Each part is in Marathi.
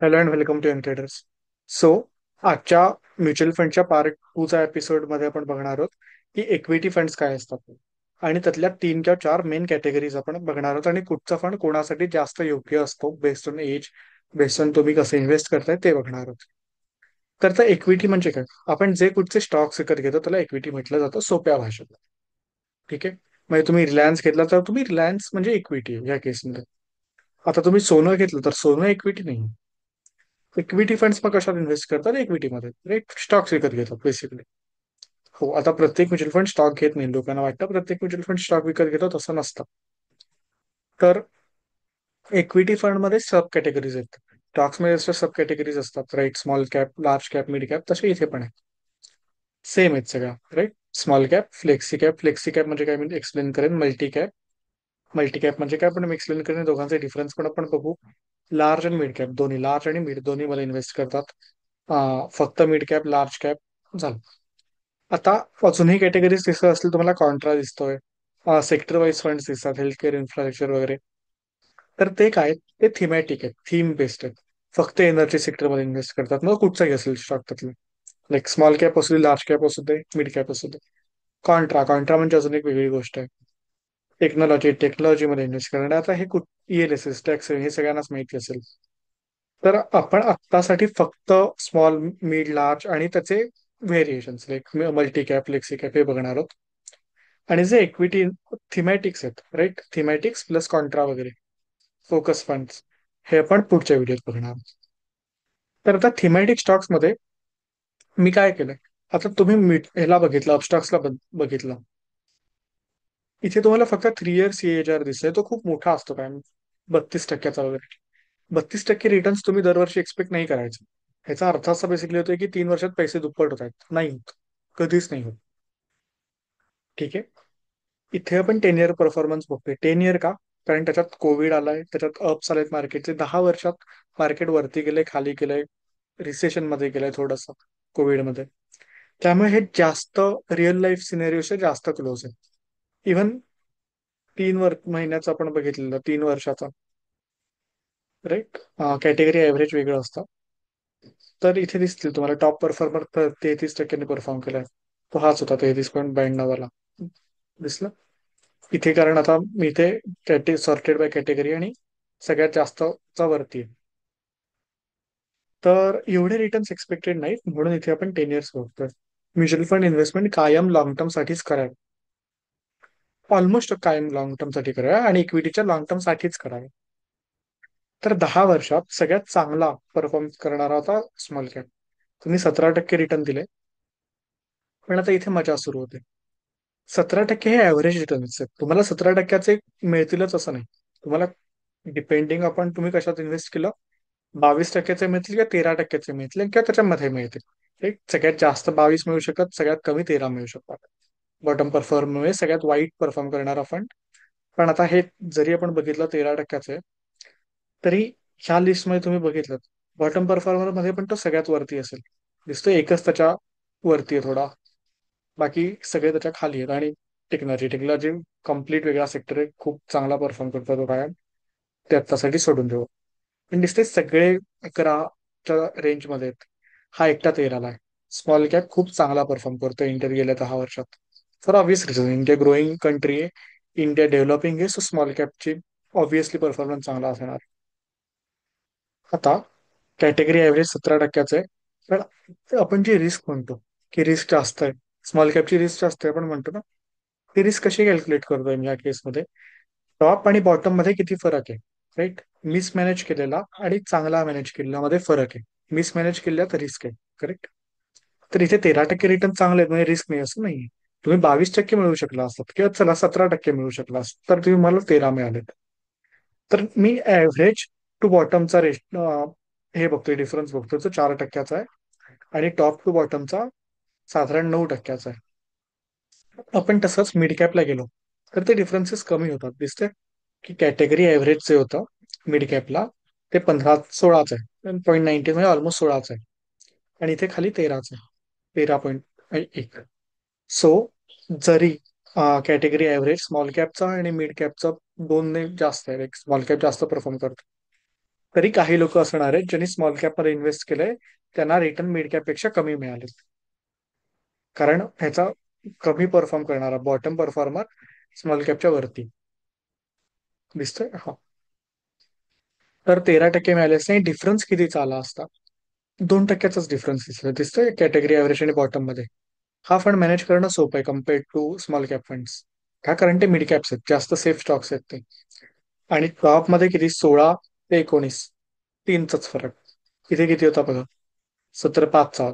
Hello and welcome to young traders. So आजच्या म्युच्युअल फंडच्या पार्ट 2चा एपिसोड मध्ये आपण बघणार आहोत की इक्विटी फंड्स काय असतात आणि त्यातल्या 3 किंवा 4 मेन कॅटेगरीज आपण बघणार आहोत आणि कुठचा फंड कोणासाठी जास्त योग्य असतो based on age, based on तुम्ही कसं इन्व्हेस्ट करताय ते बघणार आहोत. तर इक्विटी म्हणजे काय? आपण जे कुठचे स्टॉक्स विकत घेतो त्याला इक्विटी म्हटलं जातं सोप्या भाषेत. ठीक आहे. म्हणजे तुम्ही रिलायन्स घेतला तर तुम्ही रिलायन्स म्हणजे इक्विटी या केसमध्ये. आता तुम्ही सोनं घेतलं तर सोनं इक्विटी नाही. इक्विटी फंड्स मग कशात इन्व्हेस्ट करतात? इक्विटीमध्ये, राईट? स्टॉक्स विकत घेतात बेसिकली. हो, आता प्रत्येक म्युच्युअल फंड स्टॉक घेत नाही. लोकांना वाटतं प्रत्येक म्युच्युअल फंड स्टॉक विकत घेतो, तसं नसतं. तर इक्विटी फंड मध्ये सब कॅटेगरीज आहेत. स्टॉक्स मध्ये जसं सब कॅटेगरीज असतात, right? Small cap, large cap, mid cap, तसे इथे पण आहे. सेम आहेत सगळ्या, right? Small cap, flexi cap. Flexi cap म्हणजे काय मी एक्सप्लेन करेन. Multi cap. मल्टी कॅप म्हणजे काय पण मी एक्सप्लेन करेन. दोघांचे डिफरन्स पण आपण बघू. लार्ज आणि मिड कॅप दोन्ही, लार्ज आणि मिड दोन्ही मध्ये इन्व्हेस्ट करतात. फक्त मिड कॅप, लार्ज कॅप झालं. आता अजूनही कॅटेगरीज दिसत असतील तुम्हाला. कॉन्ट्रा दिसतोय, सेक्टर वाईज फंड दिसतात, हेल्थकेअर, इन्फ्रास्ट्रक्चर वगैरे. तर ते काय? ते थीमॅटिक आहेत, थीम बेस्ड आहेत. फक्त एनर्जी सेक्टरमध्ये इन्व्हेस्ट करतात. मग कुठचाही असेल स्टॉक त्यातलं, लाईक स्मॉल कॅप असू दे, लार्ज कॅप असू दे, मिड कॅप असू दे. कॉन्ट्रा, कॉन्ट्रा म्हणजे अजून एक वेगळी गोष्ट आहे. टेक्नॉलॉजीमध्ये इन्व्हेस्ट करणार. आता हे ELSS टॅक्स हे सगळ्यांनाच माहिती असेल. तर आपण आत्तासाठी फक्त स्मॉल, मिड, लार्ज आणि त्याचे variations like multi cap, flexi cap हे बघणार आहोत. आणि जे इक्विटी थिमॅटिक्स आहेत, राईट? थिमॅटिक्स प्लस कॉन्ट्रा वगैरे, फोकस फंड्स, हे आपण पुढच्या व्हिडिओत बघणार आहोत. तर आता थिमॅटिक स्टॉक्स मध्ये मी काय केलंय? आता तुम्ही ह्याला बघितलं, अपस्टॉक्सला बघितलं. इथे तुम्हाला फक्त 3 इयर CAGR दिसतोय. तो खूप मोठा असतो काय, 32% वगैरे. 32% रिटर्न्स तुम्ही दरवर्षी एक्सपेक्ट नाही करायचे. ह्याचा अर्थ असा बेसिकली होतोय की 3 वर्षात पैसे दुप्पट होत आहेत. नाही होत, कधीच नाही होत. ठीक आहे. इथे आपण 10 इयर परफॉर्मन्स बघतोय. 10 इयर का? कारण त्याच्यात कोविड आलाय, त्याच्यात अप्स आलेत मार्केटचे. 10 वर्षात मार्केट वरती गेलंय, खाली गेलंय, रिसेशन मध्ये गेलंय थोडस कोविडमध्ये. त्यामुळे हे जास्त रिअल लाईफ सिनेरिओशी जास्त क्लोज आहे. इव्हन 3 महिन्याचा आपण बघितलेलं, 3 वर्षाचा, राईट? कॅटेगरी ऍव्हरेज वेगळं असतं. तर इथे दिसतील तुम्हाला टॉप परफॉर्मर 33% परफॉर्म केलाय. तो हाच होता, 33.92 वाला. दिसलं इथे? कारण आता मी इथे सॉर्टेड बाय कॅटेगरी आणि सगळ्यात जास्त चा वरती आहे. तर एवढे रिटर्न्स एक्सपेक्टेड नाहीत, म्हणून इथे आपण 10 इयर्स बघतोय. म्युच्युअल फंड इन्व्हेस्टमेंट कायम लॉंग टर्म साठीच करावे. ऑलमोस्ट कायम लॉंग टर्म साठी करावे आणि इक्विटीच्या लॉंग टर्म साठीच करावे. तर 10 वर्षात सगळ्यात चांगला परफॉर्म करणारा होता स्मॉल कॅप. तुम्ही 17% रिटर्न दिले. पण आता इथे मजा सुरू होते. 17% हे ऍव्हरेज रिटर्न्स आहेत. तुम्हाला 17%चे मिळतीलच असं नाही. तुम्हाला डिपेंडिंग आपण तुम्ही कशात इन्व्हेस्ट केलं, 22%चे मिळतील किंवा 13%चे मिळतील किंवा त्याच्यामध्ये मिळतील. एक सगळ्यात जास्त 22 मिळू शकत, सगळ्यात कमी 13 मिळू शकतात. बॉटम परफॉर्ममुळे सगळ्यात वाईट परफॉर्म करणारा फंड. पण आता हे जरी आपण बघितलं 13%चे, तरी ह्या लिस्टमध्ये तुम्ही बघितलं, बॉटम परफॉर्मर मध्ये पण तो सगळ्यात वरती असेल. दिसतोय एकच त्याच्या वरती आहे थोडा, बाकी सगळे त्याच्या खाली आहेत. आणि टेक्नॉलॉजी, टेक्नॉलॉजी कम्प्लीट वेगळा सेक्टर आहे, खूप चांगला परफॉर्म करतो तो कायम. ते आत्तासाठी सोडून देऊ. पण दिसते सगळे 11च्या रेंजमध्ये आहेत. हा एकटा 13ला आहे. स्मॉल कॅप खूप चांगला परफॉर्म करतो इंडियात गेल्या 10 वर्षात. For obvious reason, India growing country आहे, इंडिया डेव्हलपिंग आहे, सो स्मॉल कॅपची ऑब्विसली परफॉर्मन्स चांगला असणार. आता कॅटेगरी ऍव्हरेज 17%च आहे. पण आपण जी रिस्क म्हणतो की रिस्क जास्त आहे, स्मॉल कॅपची रिस्क जास्त आहे आपण म्हणतो ना, ती रिस्क कशी कॅल्क्युलेट करतोय मी या केसमध्ये? टॉप आणि बॉटम मध्ये किती फरक आहे, राईट? मिसमॅनेज केलेला आणि चांगला मॅनेज केलेला मध्ये फरक आहे. मिसमॅनेज केलेला तर रिस्क आहे, करेक्ट? तर इथे 13% रिटर्न चांगले आहेत म्हणजे रिस्क नाही असं नाही. तुम्ही 22% मिळू शकला असतात किंवा चला 17% मिळू शकला असत, तर तुम्ही मला 13 मिळालेत. तर मी ऍव्हरेज टू बॉटमचा हे बघतोय, डिफरन्स बघतोय, तो 4%चा आहे. आणि टॉप टू बॉटमचा साधारण 9%चा आहे. आपण तसंच मिड कॅपला गेलो तर ते डिफरन्सेस कमी होतात. दिसते की कॅटेगरी ऍव्हरेज जे होतं मिड कॅपला, ते 15-16च आहे, 0.19 म्हणजे ऑलमोस्ट 16च आहे. आणि इथे खाली 13च आहे, 13.1. सो जरी कॅटेगरी ऍव्हरेज स्मॉल कॅपचा आणि मिड कॅपचा दोन जास्त आहे, स्मॉल कॅप जास्त परफॉर्म करतो, तरी काही लोक असणार आहेत ज्यांनी स्मॉल कॅप मध्ये इन्व्हेस्ट केलंय, त्यांना रिटर्न मिड कॅप पेक्षा कमी मिळाले. कारण ह्याचा कमी परफॉर्म करणारा बॉटम परफॉर्मर स्मॉल कॅपच्या वरती दिसतोय हा. तर 13% मिळालेच नाही. डिफरन्स कितीचा आला असता? 2%चाच डिफरन्स दिसतोय कॅटेगरी ऍव्हरेज आणि बॉटम मध्ये. हा फंड मॅनेज करणं सोपं आहे compared to small cap funds. का? कारण ते मिड कॅप्स आहेत, जास्त सेफ स्टॉक्स आहेत ते. आणि टॉप मध्ये किती? 16 ते 19, तीनचाच फरक. इथे किती होता बघा? 17.5चा.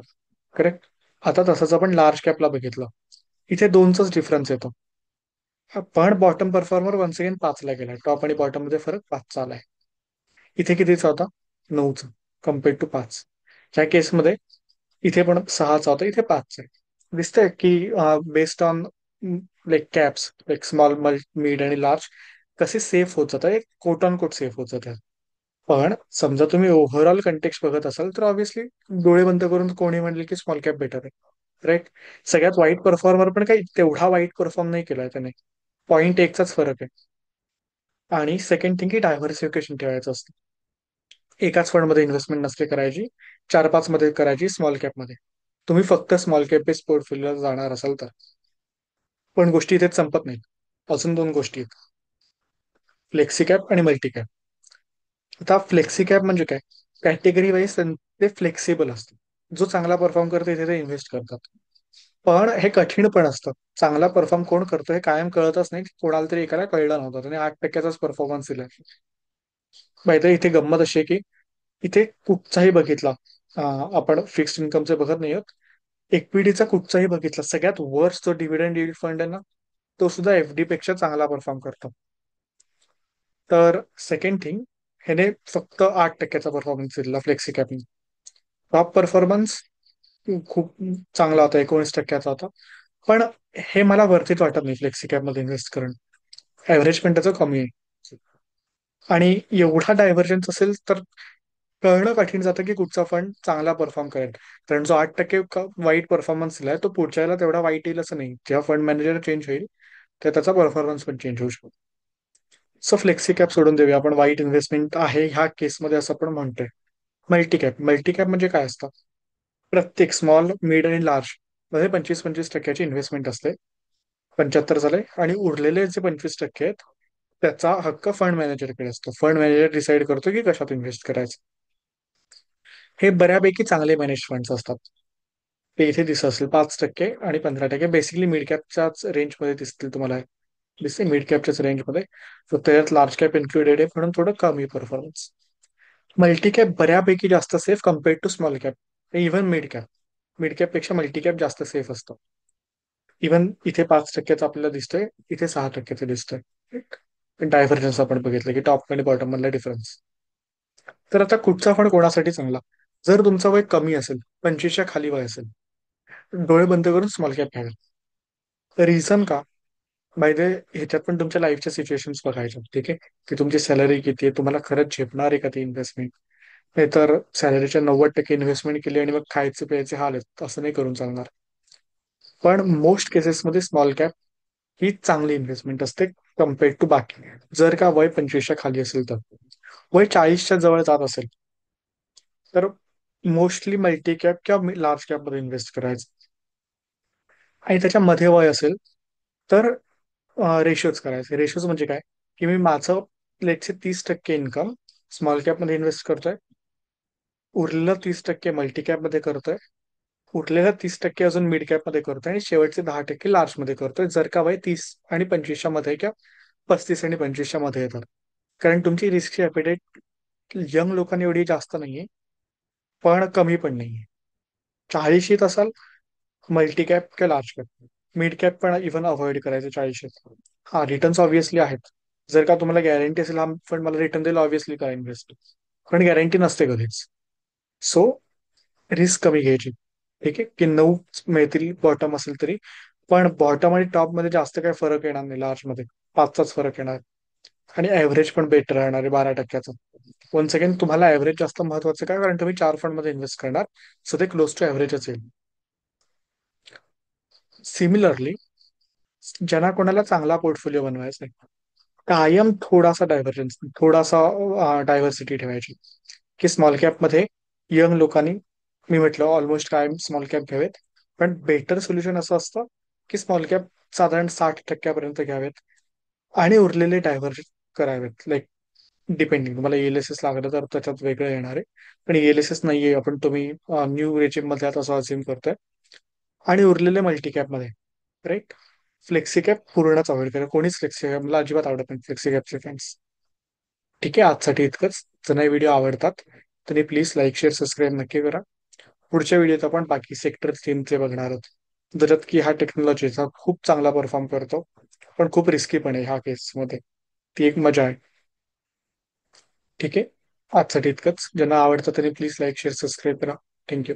करेक्ट. आता तसंच आपण लार्ज कॅपला बघितलं, इथे दोनचाच डिफरन्स येतो. पण बॉटम परफॉर्मर वन्स अगेन 5ला गेलाय, टॉप आणि बॉटम मध्ये फरक 5चा आलाय. इथे कितीचा होता? 9चा कम्पेअर्ड टू 5. ह्या केसमध्ये इथे पण 6चा होता, इथे 5चा आहे. दिसतंय की based on like caps, like small, mid आणि लार्ज कसे सेफ होत जातात, एक कोट ऑन कोट सेफ होत जातात. पण समजा तुम्ही ओव्हरऑल कंटेक्स्ट बघत असाल तर ऑब्व्हियसली डोळे बंद करून कोणी म्हणले की स्मॉल कॅप बेटर आहे. राईट. सगळ्यात वाईट परफॉर्मर पण काही तेवढा वाईट परफॉर्म नाही केलाय त्याने. 0.1चाच फरक आहे. आणि सेकंड थिंग की डायव्हर्सिफिकेशन ठेवायचं असतं. एकाच फंडमध्ये इन्व्हेस्टमेंट नसते करायची, 4-5 मध्ये करायची स्मॉल कॅपमध्ये. तुम्ही फक्त स्मॉल कॅप बेस्ड पोर्टफोलिओ जाणार असाल तर. पण गोष्टी इथेच संपत नाहीत. अजून दोन गोष्टी आहेत, फ्लेक्सी कॅप आणि मल्टी कॅप. आता फ्लेक्सी कॅप म्हणजे काय? कॅटेगरी वाईज ते फ्लेक्सिबल असतं. जो चांगला परफॉर्म करतो तिथे ते इन्व्हेस्ट करतात. पण हे कठीण पण असतं. चांगला परफॉर्म कोण करतो हे कायम कळतच नाही. कोणाला तरी एकाला कळलं नव्हतं, त्याने 8%चाच परफॉर्मन्स दिलाय. माहिती इथे गंमत अशी आहे की इथे कुठचाही बघितला, आपण फिक्स्ड इन्कमचे बघत नाही आहोत, इक्विटीचा कुठचाही बघितला, सगळ्यात वर्स्ट जो डिव्हिडंड यील्ड फंड आहे ना, तो सुद्धा एफडी पेक्षा चांगला परफॉर्म करतो. तर सेकंड थिंग, ह्याने फक्त 8%चा परफॉर्मन्स दिला फ्लेक्सी कॅपने. टॉप परफॉर्मन्स खूप चांगला होता, 19%चा होता. पण हे मला वरतीच वाटत नाही फ्लेक्सी कॅप मध्ये इन्व्हेस्ट करणं. ऍव्हरेज पण त्याचं कमी आहे. आणि एवढा डायव्हर्जन्स असेल तर कळणं कठीण जातं की कुठचा फंड चांगला परफॉर्म करेल. कारण जो 8% वाईट परफॉर्मन्स दिलाय तो पुढच्या वेळेला तेवढा वाईट येईल असं नाही. जेव्हा फंड मॅनेजर चेंज होईल तर त्याचा परफॉर्मन्स पण चेंज होऊ शकतो. सो फ्लेक्सी कॅप सोडून देऊया आपण, वाईट इन्व्हेस्टमेंट आहे ह्या केसमध्ये असं आपण म्हणतोय. मल्टी कॅप म्हणजे काय असतं? प्रत्येक स्मॉल, मिड आणि लार्ज मध्ये 25-25%ची इन्व्हेस्टमेंट असते. 75 झाले. आणि उरलेले जे 25% आहेत त्याचा हक्क फंड मॅनेजरकडे असतो. फंड मॅनेजर डिसाईड करतो की कशात इन्व्हेस्ट करायचं. हे बऱ्यापैकी चांगले मॅनेज फंड्स असतात. ते इथे दिसत असेल 5% आणि 15%, बेसिकली मिड कॅपच्याच रेंजमध्ये दिसतील तुम्हाला. दिसते मिड कॅपच्याच रेंजमध्ये. तर त्यात लार्ज कॅप इन्क्लुडेड आहे म्हणून थोडं कमी परफॉर्मन्स. मल्टी कॅप बऱ्यापैकी जास्त safe compared to small cap, even mid cap. Mid cap पेक्षा मल्टी कॅप जास्त सेफ असतं. इव्हन इथे 5%चा आपल्याला दिसतोय, इथे 6%चं दिसतोय. डायव्हर्जन्स आपण बघितलं की टॉप आणि बॉटम मधला डिफरन्स. तर आता कुठचा फंड कोणासाठी चांगला? जर तुमचं वय कमी असेल, 25च्या खाली वय असेल, डोळे बंद करून स्मॉल कॅप घ्यावे. रिझन का? बाय द ह्याच्यात पण तुमच्या लाईफच्या सिच्युएशन्स बघायच्या, ठीक आहे, की तुमची सॅलरी किती आहे, तुम्हाला खरंच झेपणार आहे का ती इन्व्हेस्टमेंट. नाही तर सॅलरीच्या 90% इन्व्हेस्टमेंट केली आणि मग खायचे प्यायचे हाल आहेत, असं नाही करून चालणार. पण मोस्ट केसेसमध्ये स्मॉल कॅप ही चांगली इन्व्हेस्टमेंट असते कम्पेअर्ड टू बाकी. जर का वय 25च्या खाली असेल तर. वय 40च्या जवळ जात असेल तर मोस्टली मल्टी कॅप किंवा लार्ज कॅप मध्ये इन्व्हेस्ट करायचं. आणि त्याच्या मध्ये वय असेल तर रेशोज करायचे. रेशोज म्हणजे काय? की मी माझं लेटचे 30% इन्कम स्मॉल कॅप मध्ये इन्व्हेस्ट करतोय, उरलेलं 30% मल्टी कॅप मध्ये करतोय, उरलेलं 30% अजून मिड कॅप मध्ये करतोय, आणि शेवटचे 10% लार्ज मध्ये करतोय, जर का वय 30 आणि 25च्या मध्ये किंवा 35 आणि 25च्या मध्ये येतात. कारण तुमची रिस्कची ॲपेटाईट यंग लोकांनी एवढी जास्त नाहीये, पण कमी पण नाहीये. 40शीत असाल, मल्टी कॅप किंवा लार्ज कॅप. मिड कॅप पण इव्हन अवॉइड करायचं 40शीत. हा, रिटर्न्स ऑब्व्हियसली आहेत. जर का तुम्हाला गॅरंटी असेल हा फंड मला रिटर्न देईल, ऑब्व्हियसली करा इन्व्हेस्ट. पण गॅरंटी नसते कधीच. सो रिस्क कमी घ्यायची. ठीक आहे, की 9 मिळतील बॉटम असेल तरी. पण बॉटम आणि टॉप मध्ये जास्त काही फरक येणार नाही, लार्ज मध्ये 5चाच फरक येणार. आणि ऍव्हरेज पण बेटर राहणार आहे 12%चं. वन सेकंड, तुम्हाला ऍव्हरेज जास्त महत्वाचं काय? कारण तुम्ही 4 फंड मध्ये इन्व्हेस्ट करणार, सो ते क्लोज टू ऍव्हरेजच येईल. सिमिलरली, ज्यांना कोणाला चांगला पोर्टफोलिओ बनवायचा आहे, कायम थोडासा डायव्हर्जन्स, थोडासा डायव्हर्सिटी ठेवायची, की स्मॉल कॅप मध्ये यंग लोकांनी, मी म्हटलं ऑलमोस्ट कायम स्मॉल कॅप घ्यावेत. पण बेटर सोल्युशन असं असतं की स्मॉल कॅप साधारण 60% घ्यावेत आणि उरलेले डायव्हर्ज करावेत. लाईक डिपेंडिंग, तुम्हाला ELSS लागलं तर त्याच्यात वेगळं येणार आहे. पण ELSS नाहीये, आपण तुम्ही न्यू रेजिम मध्ये आता असं अझ्युम करतोय. आणि उरलेले मल्टी कॅप मध्ये, राईट. फ्लेक्सी कॅप पूर्णच अवॉइड करा, कोणीच फ्लेक्सी कॅप, मला अजिबात आवडत नाही फ्लेक्सी कॅपचे फॅन्स. ठीक आहे, आजसाठी इतकंच. जर नाही व्हिडिओ आवडतात तर प्लीज लाईक शेअर सबस्क्राईब नक्की करा. पुढच्या व्हिडिओत आपण बाकी सेक्टर थीमचे बघणार आहोत, ज्याच्यात की हा टेक्नॉलॉजीचा खूप चांगला परफॉर्म करतो, पण खूप रिस्की पण आहे ह्या केसमध्ये. ती एक मजा आहे. ठीक आहे, आजसाठी इतकंच. ज्यांना आवडतं त्यांनी प्लीज लाईक शेअर सबस्क्राईब करा. थँक्यू.